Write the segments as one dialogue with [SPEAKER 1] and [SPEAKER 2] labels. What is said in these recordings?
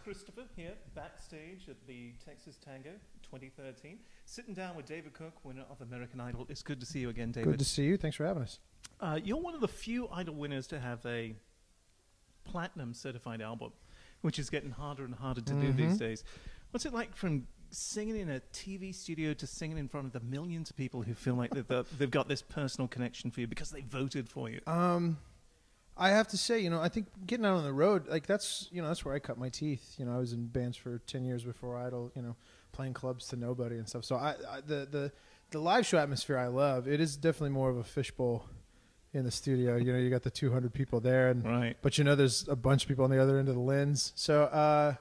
[SPEAKER 1] Christopher here, backstage at the Texas Tango 2013, sitting down with David Cook, winner of American Idol. It's good to see you again, David.
[SPEAKER 2] Good to see you. Thanks for having us.
[SPEAKER 1] You're one of the few Idol winners to have a platinum certified album, which is getting harder and harder to do these days. What's it like from singing in a TV studio to singing in front of the millions of people who feel like they've got this personal connection for you because they voted for you?
[SPEAKER 2] I have to say, I think getting out on the road, like that's where I cut my teeth. I was in bands for 10 years before Idol, playing clubs to nobody and stuff. So the live show atmosphere I love. It is definitely more of a fishbowl in the studio. You got the 200 people there, but there's a bunch of people on the other end of the lens. So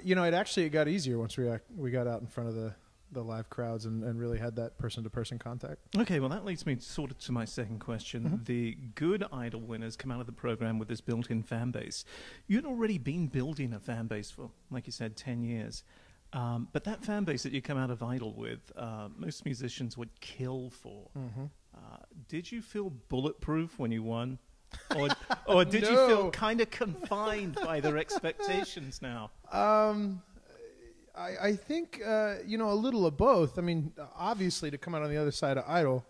[SPEAKER 2] it got easier once we got out in front of the live crowds and really had that person-to-person contact.
[SPEAKER 1] Okay, well, that leads me sort of to my second question. The good Idol winners come out of the program with this built-in fan base. You'd already been building a fan base for, like you said, 10 years. But that fan base that you come out of Idol with, most musicians would kill for. Did you feel bulletproof when you won? Or did you feel kind of confined by their expectations now?
[SPEAKER 2] I think, a little of both. I mean, obviously, to come out on the other side of Idol,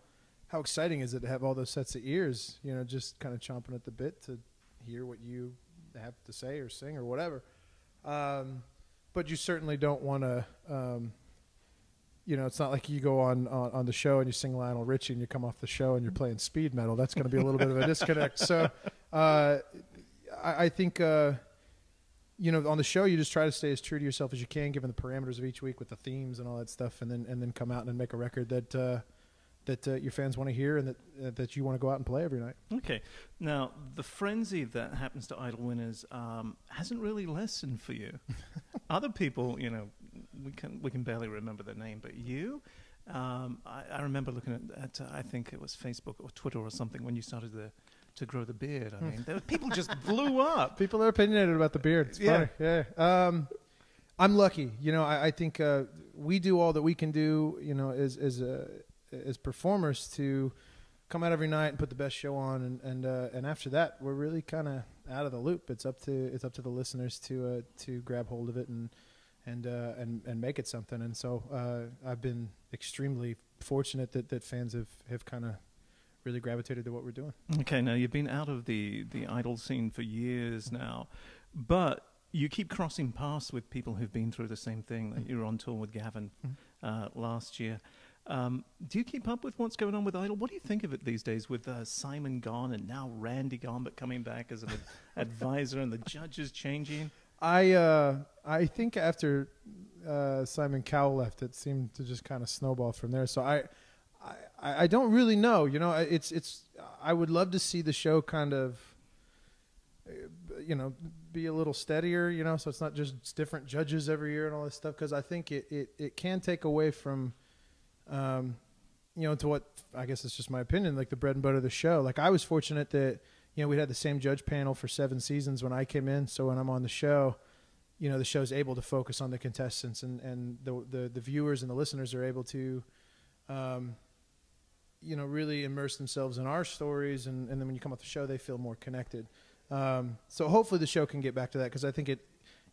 [SPEAKER 2] how exciting is it to have all those sets of ears, just kind of chomping at the bit to hear what you have to say or sing or whatever. But you certainly don't want to, it's not like you go on the show and you sing Lionel Richie and you come off the show and you're playing speed metal. That's going to be a little bit of a disconnect. So I think... on the show, you just try to stay as true to yourself as you can, given the parameters of each week with the themes and all that stuff, and then come out and make a record that your fans want to hear and that you want to go out and play every night.
[SPEAKER 1] Okay. Now, the frenzy that happens to Idol winners hasn't really lessened for you. Other people, we can barely remember their name, but you, I remember looking at I think it was Facebook or Twitter or something when you started to grow the beard. I mean, people just blew up.
[SPEAKER 2] People are opinionated about the beard. It's funny. Yeah. I'm lucky. I think we do all that we can do, as performers to come out every night and put the best show on. And after that, we're really kind of out of the loop. It's up to the listeners to grab hold of it and make it something. And so I've been extremely fortunate that fans have kind of really gravitated to what we're doing.
[SPEAKER 1] Okay, now you've been out of the Idol scene for years now, but you keep crossing paths with people who've been through the same thing. Like you were on tour with Gavin last year. Do you keep up with what's going on with Idol? What do you think of it these days with Simon gone and now Randy gone, but coming back as an advisor and the judges changing?
[SPEAKER 2] I think after Simon Cowell left, it seemed to just kind of snowball from there. So I don't really know. I would love to see the show kind of, be a little steadier, so it's not just different judges every year and all this stuff. Because I think it can take away from, to what I guess it's just my opinion, like the bread and butter of the show. Like I was fortunate that, we had the same judge panel for 7 seasons when I came in. So when I'm on the show, the show's able to focus on the contestants and the viewers and the listeners are able to, really immerse themselves in our stories, and then when you come off the show, they feel more connected. So hopefully the show can get back to that, because I think it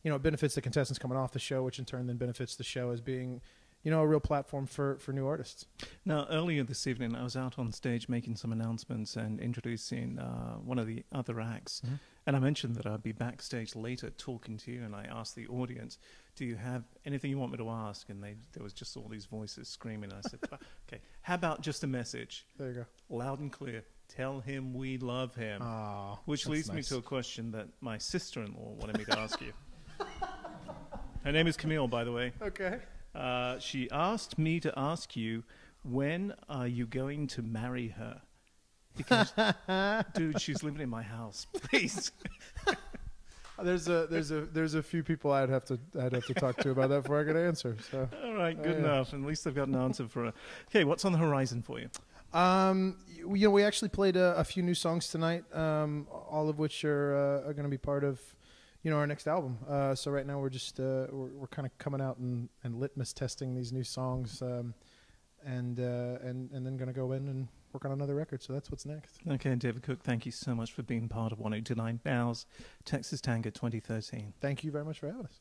[SPEAKER 2] benefits the contestants coming off the show, which in turn then benefits the show as being, a real platform for new artists.
[SPEAKER 1] Now, earlier this evening, I was out on stage making some announcements and introducing one of the other acts. And I mentioned that I'd be backstage later talking to you, and I asked the audience, do you have anything you want me to ask? And there was just all these voices screaming. I said, okay, how about just a message?
[SPEAKER 2] There you go.
[SPEAKER 1] Loud and clear. Tell him we love him.
[SPEAKER 2] Oh,
[SPEAKER 1] which leads me to a question that my sister-in-law wanted me to ask you. Her name is Camille, by the way.
[SPEAKER 2] Okay.
[SPEAKER 1] She asked me to ask you, when are you going to marry her? Because, dude, she's living in my house. Please.
[SPEAKER 2] There's a fefew people I'd have to talk to about that before I could answer. So.
[SPEAKER 1] All right, good enough. At least I've got an answer for her. Okay, what's on the horizon for you?
[SPEAKER 2] We actually played a few new songs tonight, all of which are going to be part of our next album. So right now we're just we're kind of coming out and litmus testing these new songs, and then going to go in and work on another record. So that's what's next.
[SPEAKER 1] Okay, David Cook, thank you so much for being part of 1029 Now's Texas Tango 2013.
[SPEAKER 2] Thank you very much for having us.